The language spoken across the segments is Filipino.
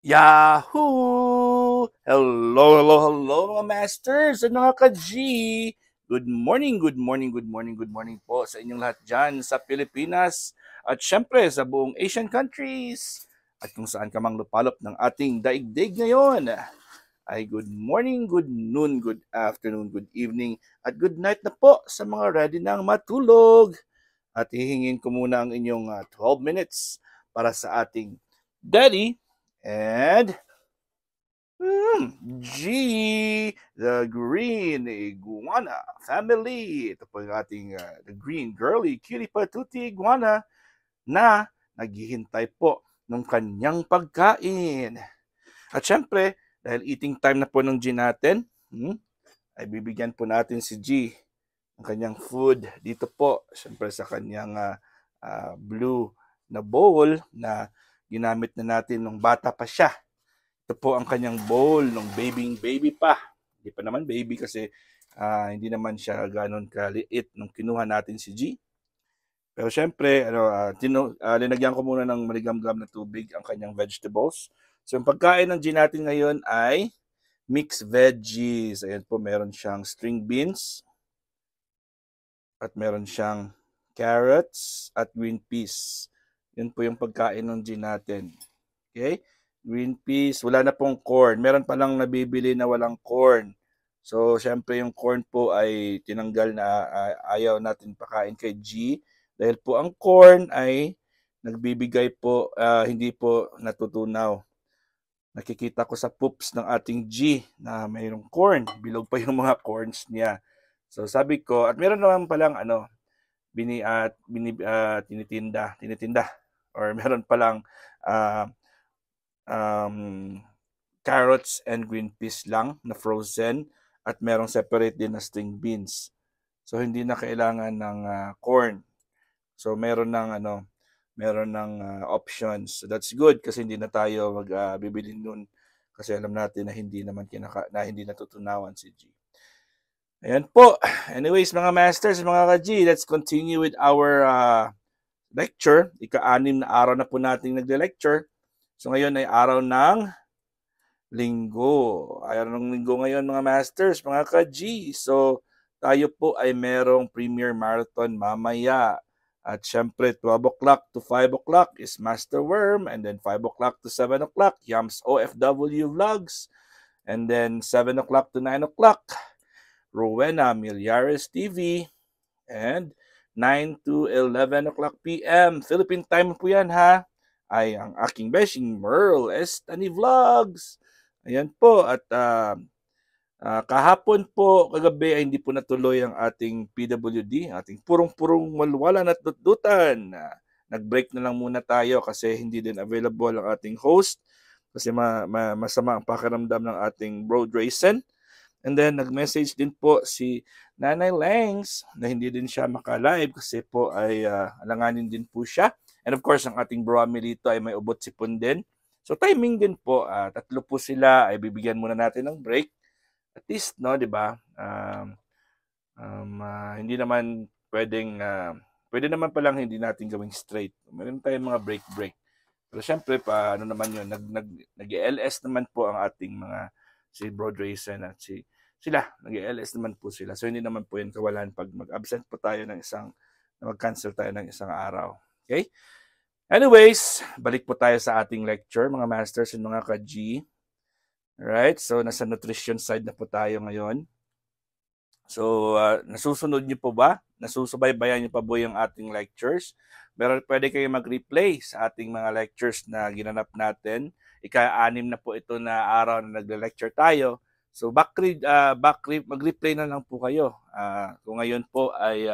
Yahoo! Hello, hello, hello mga masters at mga ka-G! Good morning, good morning, good morning, good morning po sa inyong lahat dyan sa Pilipinas at syempre sa buong Asian countries at kung saan ka mang lupalop ng ating daigdig ngayon ay good morning, good noon, good afternoon, good evening at good night na po sa mga ready nang matulog. At hihingin ko muna ang inyong 12 minutes para sa ating Daddy and G, the Green Iguana Family. Ito po yung ating the Green Girly Cutie Patootie Iguana na naghihintay po ng kanyang pagkain. At syempre, dahil eating time na po ng G natin, ay bibigyan po natin si G ng kanyang food dito po. Syempre sa kanyang blue na bowl na ginamit na natin nung bata pa siya. Ito po ang kanyang bowl nung baby pa. Hindi pa naman baby kasi hindi naman siya gano'n kaliit nung kinuha natin si G. Pero syempre, linagyan ko muna ng maligamgam na tubig ang kanyang vegetables. So yung pagkain ng G natin ngayon ay mixed veggies. Ayan po, meron siyang string beans at meron siyang carrots at green peas. Yun po yung pagkain ng G natin. Okay? Green peas, wala na pong corn. Meron pa lang nabibili na walang corn. So, syempre yung corn po ay tinanggal na ayaw natin pakain kay G. Dahil po ang corn ay nagbibigay po, hindi po natutunaw. Nakikita ko sa poops ng ating G na mayroong corn. Bilog pa yung mga corns niya. So, sabi ko, at meron naman palang tinitinda. Or meron palang carrots and green peas lang na frozen at merong separate din na string beans. So hindi na kailangan ng corn. So meron ng options. So that's good kasi hindi na tayo bibili nun kasi alam natin na hindi naman hindi natutunawan si G. Ayan po. Anyways, mga masters, mga ka-G, let's continue with our lecture. Ika-6 na araw na po nating nagle-lecture. So ngayon ay araw ng linggo. Araw ng linggo ngayon mga masters, mga ka-G. So tayo po ay merong Premier Marathon mamaya. At syempre 12 o'clock to 5 o'clock is Master Worm. And then 5 o'clock to 7 o'clock, Yams OFW Vlogs. And then 7 o'clock to 9 o'clock, Rowena Milyares TV. And 9 to 11 o'clock p.m. Philippine time po yan ha. Ay ang aking beshing Merl Estani Vlogs. Ayan po. At kahapon po, kagabi ay hindi po natuloy ang ating PWD, ating purong-purong walwalan at dutdutan. Nag-break na lang muna tayo kasi hindi din available ang ating host kasi masama ang pakiramdam ng ating bro Drayson. And then nag-message din po si Nanay Langs na hindi din siya maka-live kasi po ay alanganin din po siya. And of course, ang ating bro Amelito ay may ubot sipon din. So timing din po, tatlo po sila ay bibigyan muna natin ng break. At least, no, di ba? Hindi naman pwedeng, pwede naman palang hindi natin gawing straight. Meron tayong mga break. Pero syempre, ano naman yun, nag-LS naman po ang ating mga si Bro Drayson at sila, nag-LS naman po sila. So hindi naman po yun kawalan pag mag-absent po tayo mag-cancel tayo ng isang araw. Okay? Anyways, balik po tayo sa ating lecture, mga masters and mga ka-G. Alright, so nasa nutrition side na po tayo ngayon. So, nasusunod niyo po ba? Nasusubaybayan niyo pa po yung ating lectures? Pwede kayo mag-replay sa ating mga lectures na ginanap natin. Ika-6 na po ito na araw na nagle-lecture tayo. So, mag-replay na lang po kayo. Kung ngayon po ay,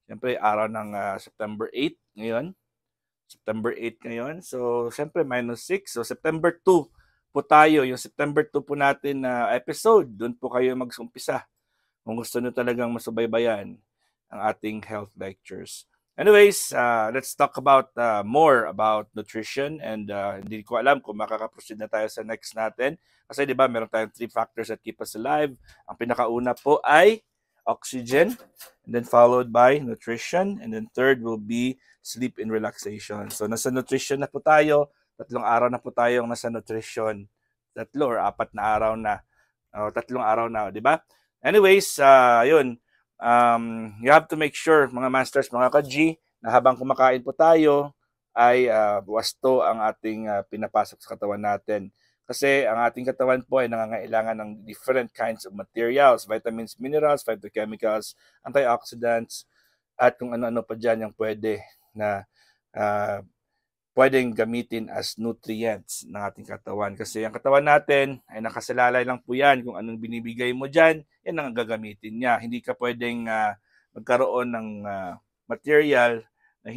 siyempre, araw ng September 8 ngayon. September 8 ngayon. So, siyempre, -6. So, September 2 po tayo. Yung September 2 po natin na episode, doon po kayo mag-umpisa. Kung gusto nyo talagang masubaybayan ang ating health lectures. Anyways, let's talk about more about nutrition and hindi ko alam kung makaka-proceed na tayo sa next natin. Kasi di ba meron tayong 3 factors that keep us alive. Ang pinakauna po ay oxygen, and then followed by nutrition, and then third will be sleep and relaxation. So nasa nutrition na po tayo, tatlong araw na po tayong nasa nutrition. 3 or 4 na araw na. 3 araw na, di ba? Anyways, yun. You have to make sure, mga masters, mga ka-G, na habang kumakain po tayo, ay wasto ang ating pinapasok sa katawan natin. Kasi ang ating katawan po ay nangangailangan ng different kinds of materials, vitamins, minerals, phytochemicals, antioxidants, at kung ano-ano pa dyan yung pwede na pwedeng gamitin as nutrients ng ating katawan. Kasi ang katawan natin ay nakasalalay lang po yan. Kung anong binibigay mo dyan, yan ang gagamitin niya. Hindi ka pwedeng magkaroon ng material na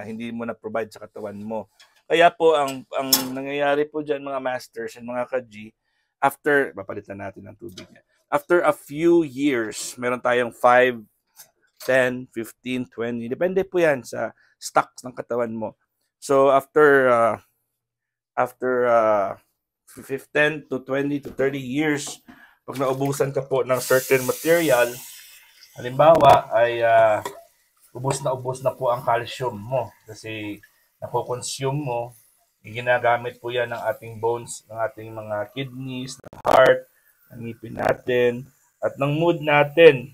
hindi mo na provide sa katawan mo. Kaya po ang nangyayari po diyan, mga masters and mga ka-G, after papalitan natin ng tubig niya. After a few years, meron tayong 5, 10, 15, 20, depende po yan sa stocks ng katawan mo. So after 15 to 20 to 30 years, pag naubusan ka po ng certain material, halimbawa ay ubos na po ang calcium mo kasi nako-consume mo, ginagamit po yan ng ating bones, ng ating mga kidneys, ng heart, ng ngipin natin, at ng mood natin.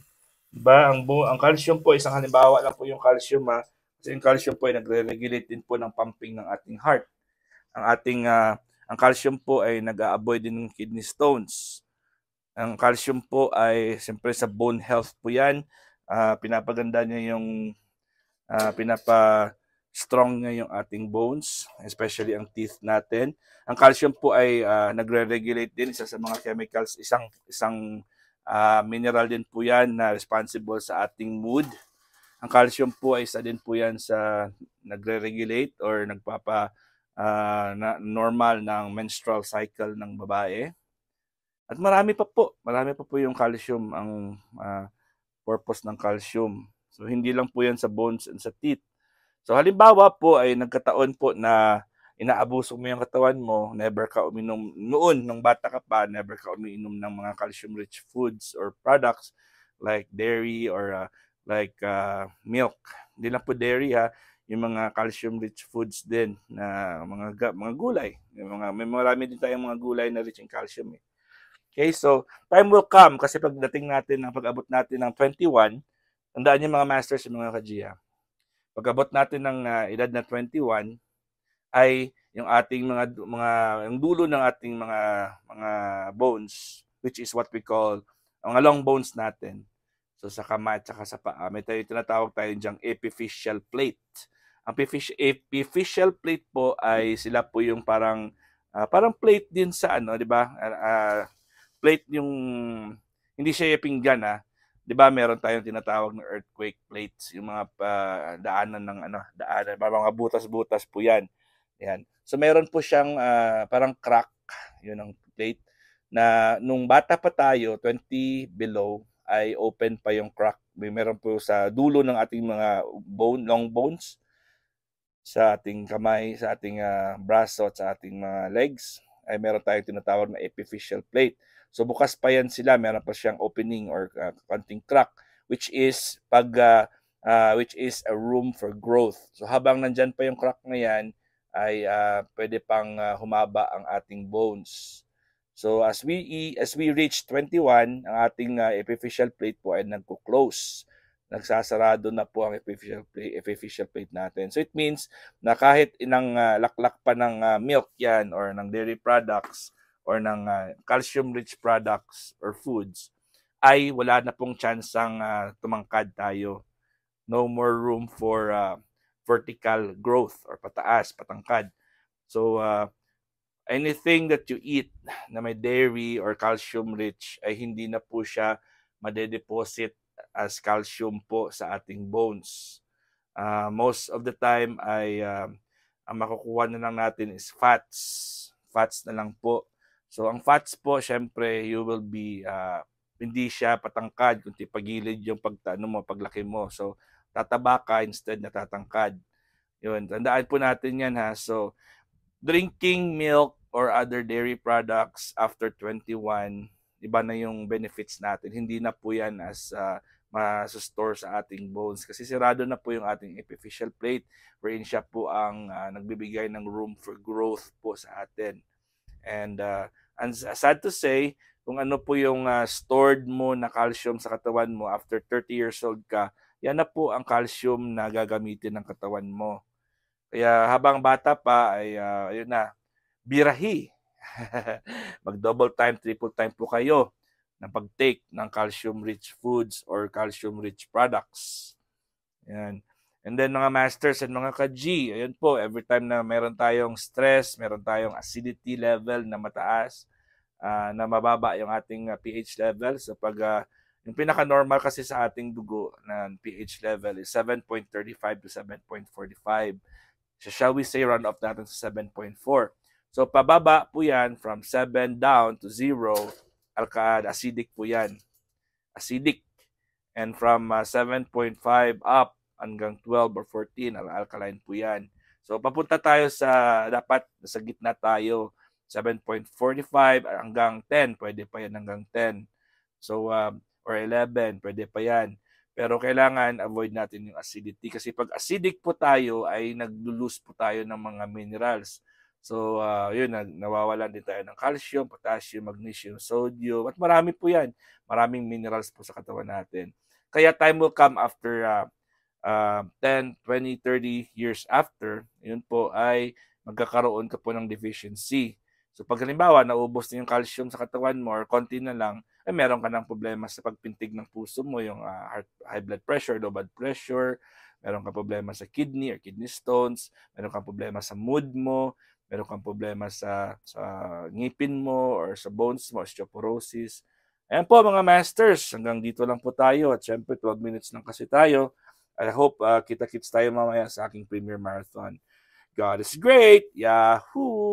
Diba? Ang calcium po, isang halimbawa lang po yung calcium, kasi yung calcium po ay nagre-regulate din po ng pumping ng ating heart. Ang calcium po ay nag-a-avoid din ng kidney stones. Ang calcium po ay siyempre sa bone health po yan. Pinapaganda niya yung pinapa-strong niya yung ating bones, especially ang teeth natin. Ang calcium po ay nagre-regulate din, isa sa mga chemicals, isang mineral din po yan na responsible sa ating mood. Ang calcium po ay isa din po yan sa nagre-regulate or normal ng menstrual cycle ng babae. At marami pa po yung calcium, ang purpose ng calcium. So hindi lang po yan sa bones and sa teeth. So halimbawa po ay nagkataon po na inaabuso mo yung katawan mo, never ka uminom noon, nung bata ka pa, never ka umiinom ng mga calcium-rich foods or products like dairy or like milk. Hindi lang po dairy yung mga calcium-rich foods din na mga gulay. May marami din tayong mga gulay na rich in calcium. Okay, so time will come kasi pag-abot natin ng 21, tandaan niyo mga masters and mga ka-G, pag-abot natin ng edad na 21, ay yung ating yung dulo ng ating mga bones, which is what we call ang long bones natin. So sa kamay at saka sa paa, may tinatawag tayo diyang epiphyseal plate. Ang epiphyseal plate po ay sila po yung parang plate din sa di ba? Plate yung hindi siya pinggan 'di ba, meron tayong tinatawag na earthquake plates, yung mga daanan ng mga butas-butas po 'yan. Yan. So meron po siyang parang crack, yun ang plate na nung bata pa tayo, 20 below, ay open pa yung crack. Meron po sa dulo ng ating mga long bones, sa ating kamay, sa ating braso at sa ating mga legs, ay meron tayong tinatawag na epiphyseal plate. So bukas pa yan sila, meron pa siyang opening or konting crack, which is a room for growth. So habang nandyan pa yung crack na yan, ay pwede pang humaba ang ating bones. So as we reach 21, ang ating epiphyseal plate po ay nagko-close. Nagsasarado na po ang epiphyseal plate natin. So it means na kahit inang laklak pa ng milk yan or ng dairy products or ng calcium-rich products or foods, ay wala na pong tsansang tumangkad tayo. No more room for vertical growth or pataas, patangkad. So anything that you eat na may dairy or calcium-rich ay hindi na po siya madedeposit as calcium po sa ating bones. Most of the time ay ang makukuha na lang natin is fats. Fats na lang po. So ang fats po, syempre, you will be hindi siya patangkad, kundi pagilid yung paglaki mo. So tataba ka instead na tatangkad. Yun, tandaan po natin yan So drinking milk or other dairy products after 21, iba na yung benefits natin. Hindi na po yan as ma-store sa ating bones kasi sirado na po yung ating epiphyseal plate wherein siya po ang nagbibigay ng room for growth po sa atin. And sad to say, kung ano po yung stored mo na calcium sa katawan mo after 30 years old ka, yan na po ang calcium na gagamitin ng katawan mo. Kaya habang bata pa ay ayun na, birahi. Mag-double time, triple time po kayo ng pag-take ng calcium-rich foods or calcium-rich products. Yan. And then mga masters and mga ka-G, ayun po, every time na meron tayong stress, meron tayong acidity level na mataas, na mababa yung ating pH level. So pag yung pinaka-normal kasi sa ating dugo na pH level is 7.35 to 7.45. So shall we say run off natin sa 7.4. So pababa po yan from 7 down to 0, acidic po yan. Acidic. And from 7.5 up hanggang 12 or 14, alkaline po yan. So papunta tayo sa, dapat sa gitna tayo, 7.45 hanggang 10, pwede pa yan hanggang 10. So, or 11, pwede pa yan. Pero kailangan avoid natin yung acidity kasi pag acidic po tayo ay nag-lose po tayo ng mga minerals. So, yun, nawawalan din tayo ng calcium, potassium, magnesium, sodium, at marami po yan. Maraming minerals po sa katawan natin. Kaya time will come after 10, 20, 30 years after, yun po ay magkakaroon ka po ng deficiency. So pag halimbawa, naubos na yung calcium sa katawan mo or konti na lang, ay meron ka ng problema sa pagpintig ng puso mo, yung high blood pressure, low blood pressure, meron kang problema sa kidney or kidney stones, meron kang problema sa mood mo, meron kang problema sa ngipin mo or sa bones mo, osteoporosis. Ayan po mga masters, hanggang dito lang po tayo at syempre 12 minutes lang kasi tayo. I hope kita-kits tayo mamaya sa aking Premier Marathon. God is great! Yahoo!